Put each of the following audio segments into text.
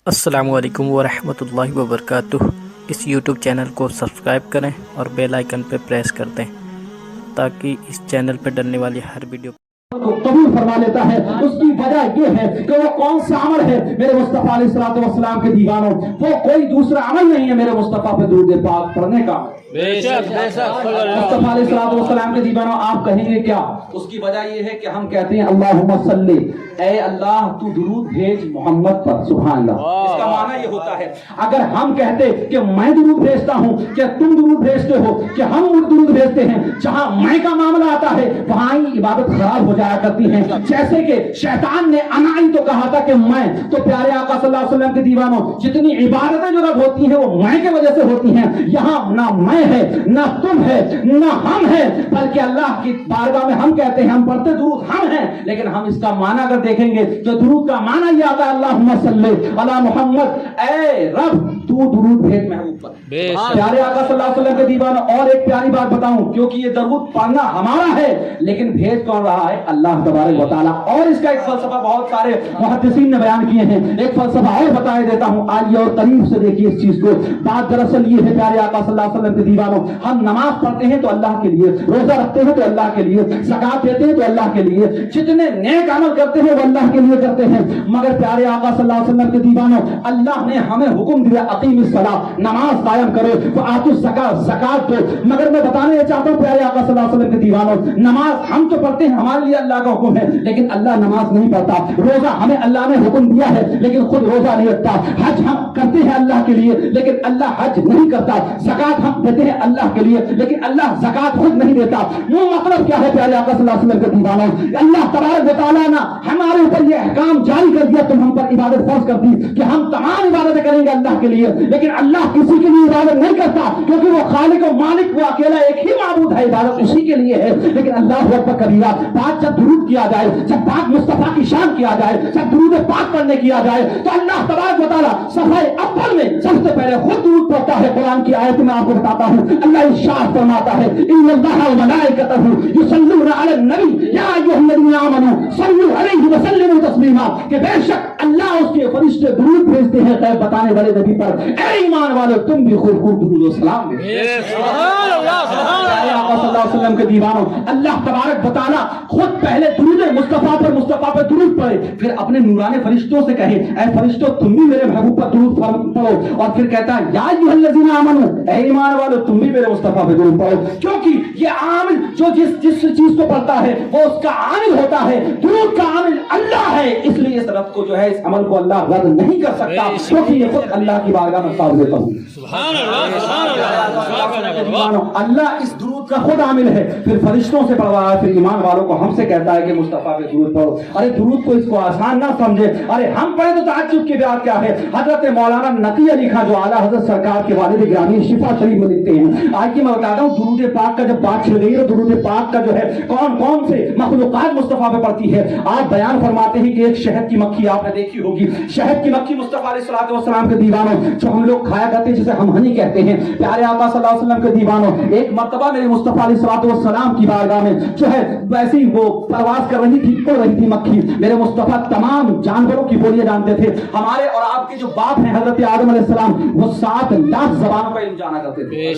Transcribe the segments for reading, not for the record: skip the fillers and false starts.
السلام علیکم ورحمۃ اللہ وبرکاتہ۔ اس یوٹیوب چینل کو سبسکرائب کریں اور بیل آئیکن پہ پریس کر دیں تاکہ اس چینل پہ ڈلنے والی ہر ویڈیو کو قبول فرما لیتا ہے۔ اس کی وجہ یہ ہے کہ وہ کون سا عمل ہے میرے مصطفیٰ علیہ السلام کے دیوانوں، وہ کوئی دوسرا عمل نہیں ہے میرے مصطفیٰ پہ درود پاک پڑھنے کا۔ مصطفیٰ علیہ السلام کے دیوانوں آپ کہیں گے کیا؟ اس کی وجہ یہ ہے کہ ہم کہتے ہیں اللہم صلی، اے اللہ تو درود بھیج محمد پر، سبحان اللہ۔ اس کا معنی یہ ہوتا ہے اگر ہم کہتے کہ میں درود بھیجتا ہوں، کہ تم درود بھیجتے ہو، کہ ہم درود بھیجتے ہیں، جہاں میں کا معاملہ آتا ہے وہاں ہی عبادت خراب ہو جایا کرتی ہیں۔ جیسے کہ شیطان نے انائی تو کہا تھا کہ میں تو پیارے آقا صلی اللہ علیہ وسلم کے دیوانوں جتنی عبادتیں جو رب ہوتی ہیں وہ میں کی وجہ سے ہوتی ہیں۔ یہاں نہ میں ہے، نہ تم ہے، نہ ہم ہے، بلکہ اللہ کی بارگاہ میں ہم کہتے ہیں، ہم پڑھتے درود ہم ہیں، لیکن ہم اس کا معنی اگر دیکھیں گے تو درود کا معنی یہ آتا ہے اللہم صلی علی محمد، اے رب تو درود بھیج محبوب پر۔ پیارے آقا صلی اللہ علیہ وسلم کے دیوانوں اور ایک پیاری بات بتاؤں، کیونکہ یہ درود پڑھنا ہمارا ہے لیکن بھیج کون رہا ہے؟ اللہ تبارک و تعالیٰ۔ اور اس کا ایک فلسفہ بہت سارے محدثین نے بیان کیے ہیں، ایک فلسفہ اور بتا دیتا ہوں، آئیے اور قریب سے دیکھیے اس چیز کو۔ بات دراصل یہ ہے پیارے آقا صلی اللہ علیہ وسلم کے دیوانوں، ہم نماز پڑھتے ہیں تو اللہ کے لیے، روزہ رکھتے ہیں تو اللہ کے لیے، زکات دیتے ہیں تو اللہ کے لیے، جتنے نیک عمل کرتے ہیں وہ اللہ کے لیے کرتے ہیں، مگر پیارے آقا صلی اللہ علیہ وسلم کے دیوانوں اللہ نے ہمیں حکم دیا اقیم الصلاۃ، نماز قائم کرو، وآتوا الزکاۃ، زکات دو۔ مگر میں بتانا یہ چاہتا ہوں پیارے آقا صلی اللہ علیہ وسلم کے دیوانوں، نماز ہم تو پڑھتے ہیں، ہمارے لیے اللہ کا حکم ہے، لیکن اللہ نماز نہیں پڑھتا۔ روزہ ہمیں اللہ نے حکم دیا ہے لیکن خود روزہ نہیں رکھتا۔ حج ہم کرتے ہیں اللہ کے لیے لیکن اللہ حج نہیں کرتا۔ زکات ہم دیتے ہیں اللہ کے لیے لیکن اللہ زکات خود نہیں دیتا۔ وہ مطلب کیا ہے پیارے آقا صلی اللہ علیہ وسلم کے دیوانوں؟ اللہ تبارک و تعالیٰ نے ہمارے اوپر یہ احکام جاری کر دیا، تم ہم پر عبادت فرض کر دی کہ ہم تمام عبادتیں کریں گے اللہ کے لیے، لیکن اللہ کسی کے لیے عبادت نہیں کرتا کیونکہ وہ خالق و مالک، وہ اکیلا ایک ہی معبود ہے، عبادت اسی کے لیے ہے۔ لیکن اللہ اکبر کبیرہ، بات جب درود کیا جائے، جب پاک مصطفیٰ کی شان کیا جائے، جب درود پاک پڑھنے کیا جائے تو اللہ تبارک و تعالیٰ صفحہ اول میں سب سے پہلے خود درود پڑھتا ہے۔ قرآن کی آیت میں آپ کو بتاتا ہوں، اللہ ارشاد فرماتا ہے ان اللہ وملائکتہ یصلون علی النبی یا ایھا الذین آمنوا صلوا علیہ وسلموا تسلیما، کہ بے شک اللہ اس کے فرشتے درود بھیجتے ہیں غیب بتانے والے نبی پر۔ اے ایمان والو تم بھی خوب خوب درود و سلام بھیجو۔ سبحان اللہ، سبحان اللہ۔ آقا صلی اللہ علیہ وسلم کے دیوانوں، اللہ تبارک و تعالیٰ خود پہلے درود مصطفیٰ پر درود پڑھے، پھر اپنے نورانی فرشتوں سے کہے اے فرشتوں تم بھی میرے محبوب پر درود پڑھو، اور پھر کہتا ہے یا ایھا الذین آمنوا، اے ایمان والو تم بھی میرے مصطفیٰ پر درود پڑھو، کیونکہ یہ عامل جو جس چیز کو پڑھتا ہے وہ اس کا عامل ہوتا ہے، درود کا عامل اللہ ہے، اس لیے اس رب کو جو ہے اس عمل کو اللہ رد نہیں کر سکتا کیونکہ یہ خود اللہ کی بارگاہ میں قابل قبول ہے۔ سبحان اللہ، سبحان اللہ۔ اللہ اس درود کا خود عامل ہے، پھر فرشتوں سے پڑھوا ہے، پھر ایمان والوں کو ہم سے کہتا ہے کہ مصطفیٰ پہ درود پڑھو۔ ارے درود کو اس کو آسان نہ سمجھے، ارے ہم پڑھے تو تعجب کی بات کیا ہے؟ حضرت مولانا نقی علی خان جو اعلیٰ حضرت سرکار کے والد گرامی شفا شریف میں لکھتے ہیں، آج کی میں بتاتا ہوں درود پاک کا جب بات چھڑ گئی ہے تو درود پاک کا جو ہے کون کون سے مخلوقات مصطفیٰ پہ پڑتی ہے۔ آپ بیان فرماتے ہیں کہ ایک شہد کی مکھی آپ نے دیکھی ہوگی، شہد کی مکھی مصطفیٰ علیہ السلام کے دیوانوں جو ہم لوگ کھایا کرتے ہیں جسے ہم ہنی کہتے ہیں، پیارے آقا صلی اللہ علیہ وسلم کے دیوانوں ایک مرتبہ میرے مصطفیٰ علیہ السلام کی بارگاہ میں جو ہے ویسے ہی وہ پرواز کر رہی تھی، اڑ رہی تھی مکھی۔ میرے مصطفیٰ تمام جانوروں کی بولیاں جانتے تھے، ہمارے اور آپ کے جو باپ ہیں حضرت آدم علیہ السلام وہ 7 لاکھ زبانوں کا علم جانا کرتے تھے،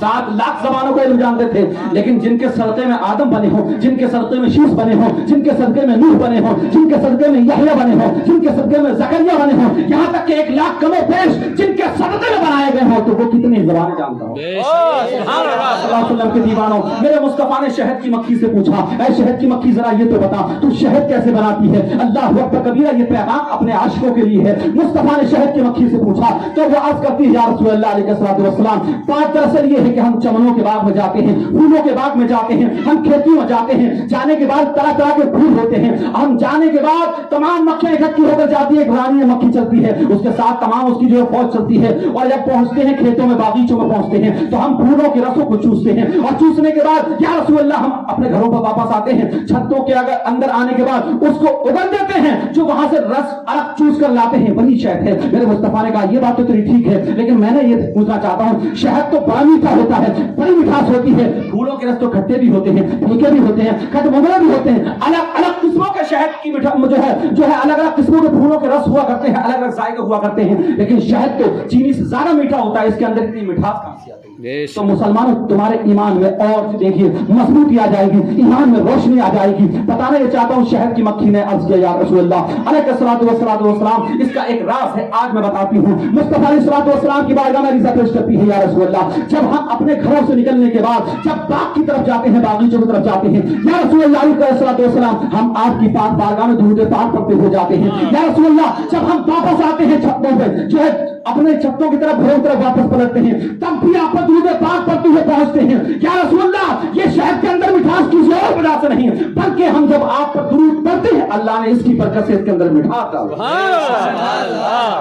7 لاکھ زبانوں کا علم جانتے تھے، لیکن جن کے صدقے میں آدم بنے ہوں، جن کے صدقے میں شیس بنے ہوں، جن کے صدقے میں نوح بنے ہوں، جن کے صدقے میں یحییٰ بنے ہوں، جن کے صدقے میں زکریا بنے ہوں، یہاں تک کہ 1 لاکھ کم و بیش جن کے صدقے میں بنائے گئے ہوں تو وہ کتنی زبانیں جانتا ہوں۔ سبحان اللہ۔ صلی اللہ علیہ وسلم کے دیوانوں میرے مصطفیٰ نے شہد کی مکھی سے پوچھا اے شہد کی مکھی ذرا یہ تو بتا تو شہد کیسے بناتی ہے؟ اللہ اکبر کبیرہ، یہ پیغام اپنے عاشقوں کے لیے ہے۔ مصطفیٰ نے شہد کی مکھی سے پوچھا تو وہ عرض کرتی ہے یا رسول اللہ علیہ السلام، بات دراصل یہ ہے کہ ہم چمنوں کے باغ میں جاتے ہیں، پھولوں کے باغ میں جاتے ہیں، ہم کھیتوں میں جاتے ہیں، جانے کے بعد طرح طرح کے پھول ہوتے ہیں، ہم جانے کے بعد تمام مکھیاں اکٹھی ہو کر جاتی ہے، ایک رانی مکھی چلتی ہے، اس کے ساتھ تمام اس کی جو فوج چلتی ہے، اور جب پہنچتے ہیں کھیتوں میں باغیچوں میں پہنچتے ہیں تو ہم پھولوں کے رسوں کو چوستے ہیں، اور چوسنے کے بعد یا رسول اللہ ہم اپنے گھروں پر واپس آتے ہیں، چھتوں کے اندر آنے کے بعد اس کو اگل دیتے ہیں، جو وہاں سے رس الگ چوس کر لاتے ہیں وہی شہد ہے۔ میرے مصطفیٰ نے کہا یہ بات تو تیری ٹھیک ہے لیکن میں نے یہ پوچھنا چاہتا ہوں شہد تو پانی کا ہوتا ہے, بڑی مٹھاس ہوتی ہے. پھولوں کے رس تو کھٹے بھی ہوتے ہیں, پھیکے بھی ہوتے ہیں, کھٹ مغرے بھی ہوتے ہیں. الگ الگ قسموں کے شہد کی جو ہے الگ الگ قسموں کے پھولوں کے رس ہوا کرتے ہیں, الگ الگ ذائقے ہوا کرتے ہیں. لیکن شہد تو چینی سے زیادہ میٹھا ہوتا ہے, اس کے اندر اتنی مٹھاس کہاں سے آتی ہے؟ تو مسلمانوں تمہارے ایمان میں اور دیکھیے مضبوطی آ جائے گی, ایمان میں روشنی آ جائے گی. بتانا یہ چاہتا ہوں, شہد کی مکھی نے عرض کیا یا رسول اللہ علیہ الصلوۃ والسلام, اس کا ایک راز ہے, آج میں بتاتی ہوں. مصطفیٰ علیہ الصلوۃ والسلام کی بارگاہ میں عرض پیش کرتی ہے یا رسول اللہ, جب ہم اپنے گھروں سے نکلنے کے بعد جب باغ کی طرف جاتے ہیں, باغیچوں کی طرف جاتے ہیں, یا رسول اللہ علیہ الصلوۃ والسلام, ہم آپ کی پاک بارگاہ میں درود پاک پڑھتے ہو جاتے ہیں. یا رسول اللہ جب ہم واپس آتے ہیں چھتوں پہ, جو ہے اپنے چھتوں کی طرف گھروں کی طرف واپس پلٹتے ہیں, تب بھی آپ پر درود پاک پڑھتے ہوئے پہنچتے ہیں. یا رسول اللہ یہ شہد کے اندر مٹھاس کسی اور وجہ سے نہیں, بلکہ ہم جب آپ پر درود پڑھتے ہیں اللہ نے اس کی برکت سے اس کے اندر مٹھاس ڈالی.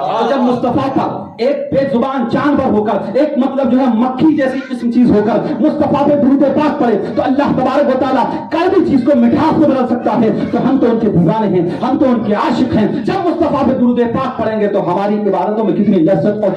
اور جب مصطفیٰ کا ایک بے زبان جانور ہو کر, ایک مطلب جو ہے مکھی جیسی قسم چیز ہو کر مصطفیٰ پہ درود پاک پڑھے, تو اللہ تبارک و تعالیٰ کڑوی چیز کو مٹھاس میں بدل سکتا ہے. تو ہم تو ان کے دیوانے ہیں, ہم تو ان کے عاشق ہیں. جب مصطفیٰ پہ درود پاک پڑھیں گے تو ہماری عبادتوں میں کتنی لذت اور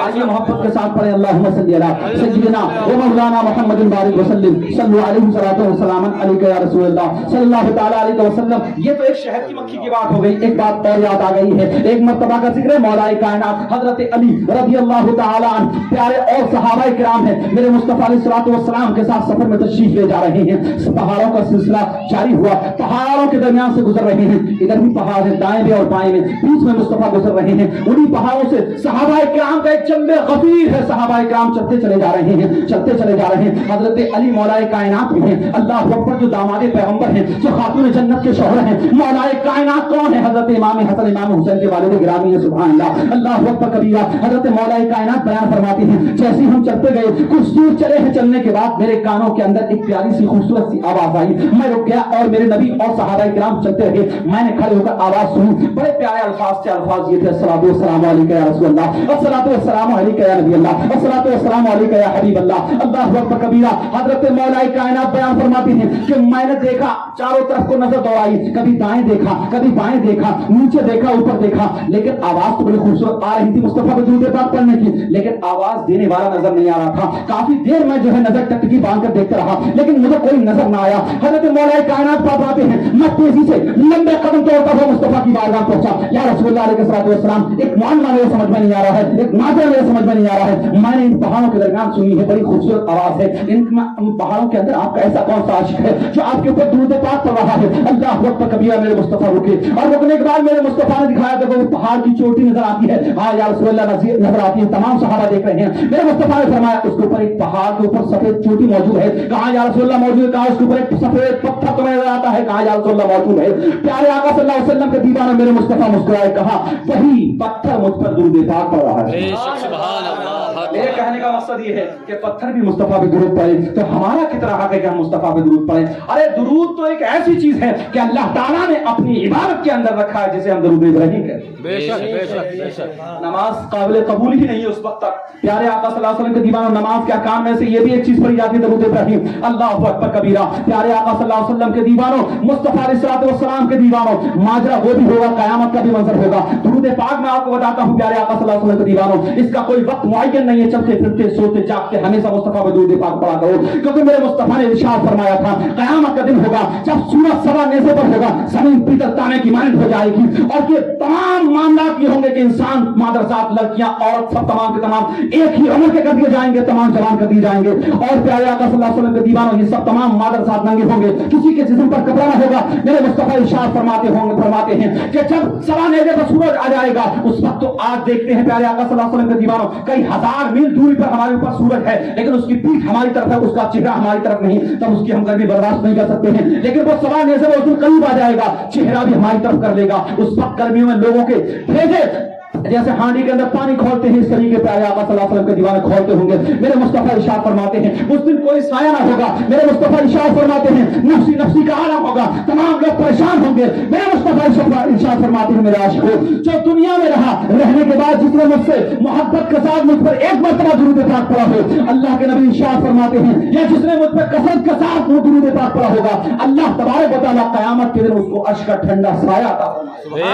آئیے محبت کے ساتھ پڑھیں اللہم صلی علی سیدنا و مولانا محمد بارک وسلم صلی علیہ وسلم علیک یا رسول اللہ صلی اللہ تعالی علیہ وسلم. یہ تو ایک شہد کی مکھی کی بات ہو گئی. ایک بات اور یاد آ گئی ہے, ایک مرتبہ کا ذکر ہے مولا کائنات حضرت علی رضی اللہ تعالی عنہ, پیارے اور صحابہ کرام ہیں, میرے مصطفیٰ علیہ الصلوۃ والسلام کے ساتھ سفر میں تشریف لے جا رہے ہیں. پہاڑوں کا سلسلہ جاری ہوا, پہاڑوں کے درمیان سے گزر رہے ہیں, ادھر بھی پہاڑ ہے دائیں بھی اور بائیں میں, بیچ میں مصطفیٰ گزر رہے ہیں. انہی پہاڑوں سے صحابہ کرام کا ایک چمبے غفیر ہے, صحابہ کرام چلتے چلے جا رہے ہیں, چلتے چلے جا رہے ہیں. حضرت علی مولا کائنات بھی ہیں, اللہ اکبر, جو داماد پیغمبر ہیں, جو خاتون جنت کے شوہر ہیں. مولا کائنات کون ہے؟ حضرت امام حسن امام حسین کے والد گرامی ہیں, سبحان اللہ, اللہ اکبر کبیرہ. حضرت مولا کائنات بیان فرماتے ہیں, جیسے ہم چلتے گئے کچھ دور چلے ہیں, چلنے کے بعد میرے کانوں کے اندر ایک پیاری سی خوبصورت سی آواز آئی. میں رک گیا اور میرے نبی اور صحابہ کرام چلتے رہے. میں نے کھڑے ہو کر آواز سنی, بڑے پیارے الفاظ تھے. الفاظ یہ تھے, الصلاۃ والسلام علیک یا رسول اللہ, الصلاۃ والسلام علیک یا نبی اللہ, الصلاۃ والسلام علیک یا حبیب اللہ. اللہ اکبر کبیرہ. حضرت مولا کائنات بیان فرماتے ہیں کہ میں نے دیکھا, چاروں طرف کو نظر دوڑائی, کبھی دائیں دیکھا, کبھی بائیں دیکھا, نیچے دیکھا, اوپر دیکھا, لیکن آواز تو بڑی خوبصورت آ رہی تھی مصطفیٰ پہ درود پاک پڑھنے کی, لیکن آواز دینے والا نظر نہیں آ رہا تھا. کافی دیر میں جو ہے نظر ٹکٹکی باندھ کر دیکھتا رہا, لیکن مجھے کوئی نظر نہ آیا. حضرت مولا کائنات فرماتے ہیں, میں تیزی سے لمبے قدم توڑتا ہوا مصطفیٰ کی بارگاہ پہنچا. یا رسول اللہ علیہ السلام, ایک معاملہ میرے سمجھ میں نہیں آ رہا ہے, ایک ماجرا میرے سمجھ میں نہیں آ رہا ہے. میں نے ان پہاڑوں کے درمیان سنی ہے, بڑی خوبصورت آواز ہے. ان پہاڑوں کے اندر آپ کا ایسا کون سا عاشق ہے جو آپ کے اوپر درود پاک پڑھ رہا ہے؟ اللہ اکبر کبیرہ. میرے مصطفیٰ رکے, اور رکنے کے بعد میرے مصطفیٰ نے دکھایا کہ وہ پہاڑ کی چوٹی نظر آتی ہے. ہاں یا رسول اللہ نظر آتی ہے. تمام صحابہ دیکھ رہے ہیں. میرے مصطفیٰ نے فرمایا اس کے اوپر ایک پہاڑ کے اوپر سفید چوٹی موجود ہے. کہاں یا رسول اللہ موجود ہے؟ کہا اس کے اوپر ایک سفید پتھر تمہیں نظر آتا ہے. کہا یا رسول اللہ موجود ہے. پیارے آقا صلی اللہ علیہ وسلم کے دیوانہ میرے مصطفیٰ مسکرائے, کہا وہی پتھر مجھ پر درود پاک پڑھ رہا ہے. میرے کہنے کا مقصد یہ ہے کہ پتھر بھی مصطفیٰ پہ درود پڑھے, تو ہمارا کتنا حق ہے کہ ہم مصطفیٰ پہ درود پڑھیں. ارے درود تو ایک ایسی چیز ہے کہ اللہ تعالیٰ نے اپنی عبادت کے اندر رکھا ہے, جسے ہم درود ابراہیم کہتے ہیں. بے شک بے شک بے شک. نماز قابل قبول ہی نہیں ہے اس وقت تک. پیارے آقا صلی اللہ علیہ وسلم کے دیوانوں, نماز کے احکام میں سے یہ بھی ایک چیز پڑھی جاتی ہے, درود ابراہیم. اللہ اکبر کبیرہ. پیارے آقا صلی اللہ علیہ وسلم کے دیوانوں, مصطفیٰ علیہ السلام کے دیوانوں, ماجرا وہ بھی ہوگا, قیامت کا بھی منظر ہوگا. درود پاک میں آپ کو بتاتا ہوں پیارے آقا صلی اللہ علیہ وسلم کے دیوانوں, اس کا کوئی وقت معین نہیں ہے. چلتے پھرتے سوتے جاگتے ہمیشہ مصطفیٰ پہ درود پاک پڑھا کرو, کیونکہ میرے مصطفیٰ نے ارشاد فرمایا تھا قیامت کا دن ہوگا جب سورج سوا نیزے پر ہوگا, زمین پیتل تانے کی مانند ہو جائے گی, اور یہ تمام معاملات یہ ہوں گے کہ انسان, مادرزاد, لڑکیاں, عورت, سب تمام کے تمام ایک ہی عمر کے کر دیے جائیں گے, تمام جوان کر دیے جائیں گے. اور پیارے آقا صلی اللہ علیہ وسلم کے دیوانوں, یہ سب تمام مادرزاد ننگے ہوں گے, کسی کے جسم پر کپڑا نہ ہوگا. میرے مصطفیٰ ارشاد فرماتے ہیں کہ جب سوا نیزے پر سورج آ جائے گا, اس وقت تو آج دیکھتے ہیں پیارے آقا صلی اللہ علیہ وسلم کے دیوانوں, کئی ہزار میل دوری پر ہمارے اوپر سورج ہے, لیکن اس کی پیٹھ ہماری طرف ہے, اس کا چہرہ ہماری طرف نہیں, تب اس کی ہم گرمی برداشت نہیں کر سکتے ہیں. لیکن وہ سوا نیزے پر اس دن قریب آ جائے گا, چہرہ بھی ہماری طرف کر لے گا. اس وقت گرمیوں میں لوگوں کے بھیجے جیسے ہانڈی کے اندر پانی کھولتے ہیں, اس طریقے پیارے آقا صلی اللہ علیہ وسلم کے دیوانے کھولتے ہوں گے. میرے مصطفیٰ ارشاد فرماتے ہیں اس دن کوئی سایہ نہ ہوگا. میرے مصطفیٰ ارشاد فرماتے ہیں نفسی نفسی کا عالم ہوگا, تمام لوگ پریشان ہوں گے. میرے مصطفیٰ ارشاد فرماتے ہیں میرے عاشقوں, جو دنیا میں رہا, رہنے کے بعد جس نے مجھ سے محبت کے ساتھ مجھ پر ایک مرتبہ درود پاک پڑھا ہو, اللہ کے نبی ارشاد فرماتے ہیں, یا جس نے مجھ پر کثرت کے ساتھ درود پاک پڑھا ہوگا, اللہ تبارک و تعالیٰ قیامت کے دن اس کو عرش کا ٹھنڈا سایہ عطا فرمائے.